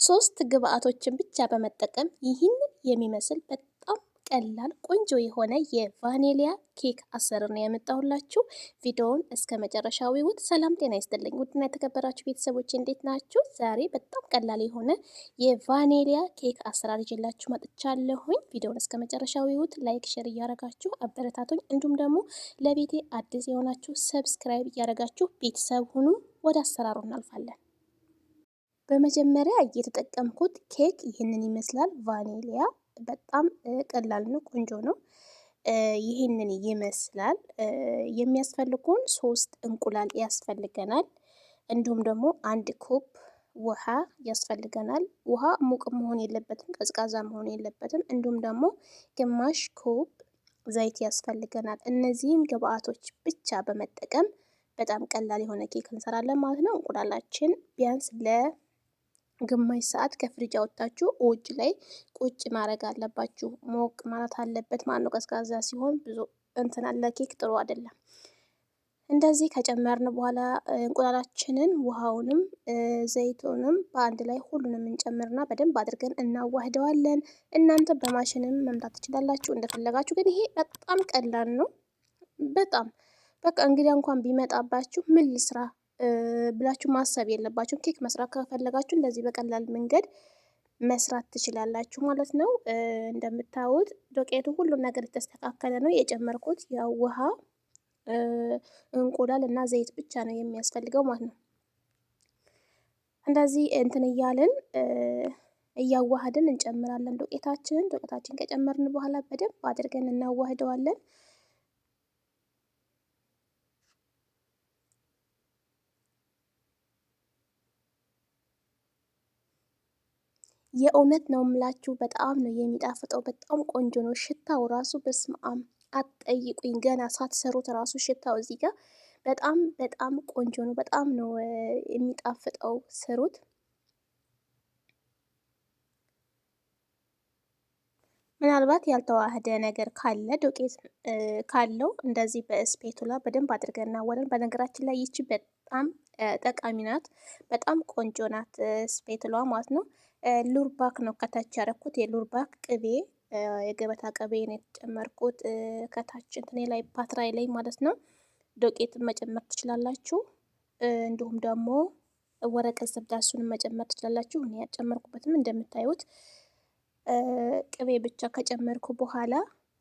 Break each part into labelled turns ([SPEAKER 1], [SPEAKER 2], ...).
[SPEAKER 1] ሶስት ግብአቶችን ብቻ በመጠቀም ይህንን የሚመስል በጣም ቀላል ቆንጆ የሆነ የቫኒሊያ ኬክ አሰራር ነው ያመጣሁላችሁ። ቪዲዮውን እስከ መጨረሻው ይዩት። ሰላም ጤና ይስጥልኝ ውድና የተከበራችሁ ቤተሰቦች እንዴት ናችሁ? ዛሬ በጣም ቀላል የሆነ የቫኒሊያ ኬክ አሰራር ይዤላችሁ መጥቻለሁኝ። ቪዲዮውን እስከ መጨረሻው ይዩት። ላይክ፣ ሼር እያደረጋችሁ አበረታቱኝ። እንዲሁም ደግሞ ለቤቴ አዲስ የሆናችሁ ሰብስክራይብ እያደረጋችሁ ቤተሰብ ሁኑ። ወደ አሰራሩ እናልፋለን። በመጀመሪያ እየተጠቀምኩት ኬክ ይህንን ይመስላል። ቫኒሊያ በጣም ቀላል ነው፣ ቆንጆ ነው። ይህንን ይመስላል። የሚያስፈልጉን 3 እንቁላል ያስፈልገናል። እንዲሁም ደግሞ 1 ኮፕ ውሃ ያስፈልገናል። ውሃ ሙቅ መሆን የለበትም፣ ቀዝቃዛ መሆን የለበትም። እንዲሁም ደግሞ ግማሽ ኮፕ ዘይት ያስፈልገናል። እነዚህን ግብአቶች ብቻ በመጠቀም በጣም ቀላል የሆነ ኬክ እንሰራለን ማለት ነው። እንቁላላችን ቢያንስ ግማሽ ሰዓት ከፍሪጅ አወጣችሁ ውጭ ላይ ቁጭ ማድረግ አለባችሁ። ሞቅ ማለት አለበት ማለት ነው። ቀዝቃዛ ሲሆን ብዙ እንትን አለ ኬክ ጥሩ አይደለም። እንደዚህ ከጨመርን በኋላ እንቁላላችንን ውሃውንም ዘይቱንም በአንድ ላይ ሁሉንም እንጨምርና በደንብ አድርገን እናዋህደዋለን። እናንተ በማሽንም መምታት ትችላላችሁ እንደፈለጋችሁ። ግን ይሄ በጣም ቀላል ነው። በጣም በቃ እንግዲህ እንኳን ቢመጣባችሁ ምን ልስራ ብላችሁ ማሰብ የለባችሁ። ኬክ መስራት ከፈለጋችሁ እንደዚህ በቀላል መንገድ መስራት ትችላላችሁ ማለት ነው። እንደምታዩት ዶቄቱ ሁሉም ነገር የተስተካከለ ነው። የጨመርኩት ያው ውሃ፣ እንቁላል እና ዘይት ብቻ ነው የሚያስፈልገው ማለት ነው። እንደዚህ እንትን እያልን እያዋሃድን እንጨምራለን ዶቄታችንን። ዶቄታችን ከጨመርን በኋላ በደንብ አድርገን እናዋህደዋለን። የእውነት ነው የምላችሁ በጣም ነው የሚጣፍጠው። በጣም ቆንጆ ነው። ሽታው ራሱ በስመአብ አትጠይቁኝ። ገና ሳትሰሩት ራሱ ሽታው እዚህ ጋር በጣም በጣም ቆንጆ ነው። በጣም ነው የሚጣፍጠው። ስሩት። ምናልባት ያልተዋህደ ነገር ካለ ዶቄት ካለው እንደዚህ በስፔቱላ በደንብ አድርገን እናወለን። በነገራችን ላይ ይቺ በጣም ጠቃሚ ናት። በጣም ቆንጆ ናት ስፔቱላ ማለት ነው። ሉርባክ ነው ከታች ያደረኩት። የሉርባክ ቅቤ የገበታ ቅቤ ነው የተጨመርኩት ከታች እንትኔ ላይ ፓትራይ ላይ ማለት ነው። ዶቄትን መጨመር ትችላላችሁ። እንዲሁም ደግሞ ወረቀት ዘብዳ እሱንም መጨመር ትችላላችሁ። እኔ ያጨመርኩበትም እንደምታዩት ቅቤ ብቻ ከጨመርኩ በኋላ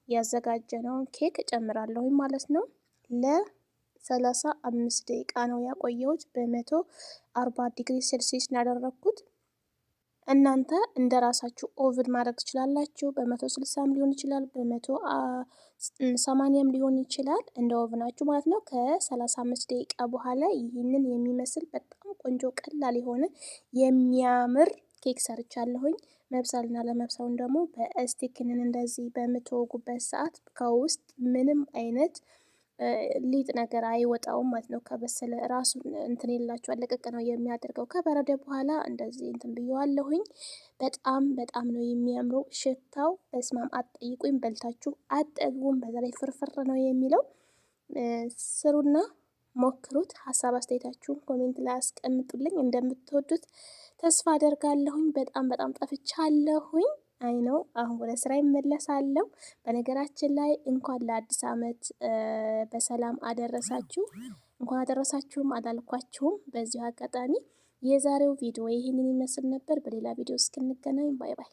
[SPEAKER 1] ያዘጋጀነውን ኬክ እጨምራለሁ ማለት ነው። ለ35 ደቂቃ ነው ያቆየሁት። በ140 ዲግሪ ሴልሲየስ ያደረኩት። እናንተ እንደራሳችሁ ኦቭን ማድረግ ትችላላችሁ። በ160ም ሊሆን ይችላል፣ በ180ም ሊሆን ይችላል። እንደ ኦቭናችሁ ማለት ነው። ከ35 ደቂቃ በኋላ ይህንን የሚመስል በጣም ቆንጆ ቀላል የሆነ የሚያምር ኬክ ሰርቻለሁኝ። መብሰልና ለመብሰውን ደግሞ በስቲክንን እንደዚህ በምትወጉበት ሰዓት ከውስጥ ምንም አይነት ሊጥ ነገር አይወጣውም ማለት ነው። ከበሰለ ራሱ እንትን የላችሁ አለቀቅ ነው የሚያደርገው። ከበረደ በኋላ እንደዚህ እንትን ብየዋለሁኝ። በጣም በጣም ነው የሚያምረው። ሽታው በስማም አትጠይቁኝ፣ በልታችሁ አጠግቡም። በተለይ ፍርፍር ነው የሚለው። ስሩና ሞክሩት። ሀሳብ አስተያየታችሁን ኮሜንት ላይ አስቀምጡልኝ። እንደምትወዱት ተስፋ አደርጋለሁኝ። በጣም በጣም ጠፍቻለሁኝ። አይ ነው አሁን ወደ ስራ ይመለሳለሁ። በነገራችን ላይ እንኳን ለአዲስ ዓመት በሰላም አደረሳችሁ። እንኳን አደረሳችሁም አላልኳችሁም። በዚሁ አጋጣሚ የዛሬው ቪዲዮ ይህንን ይመስል ነበር። በሌላ ቪዲዮ እስክንገናኝ ባይ ባይ።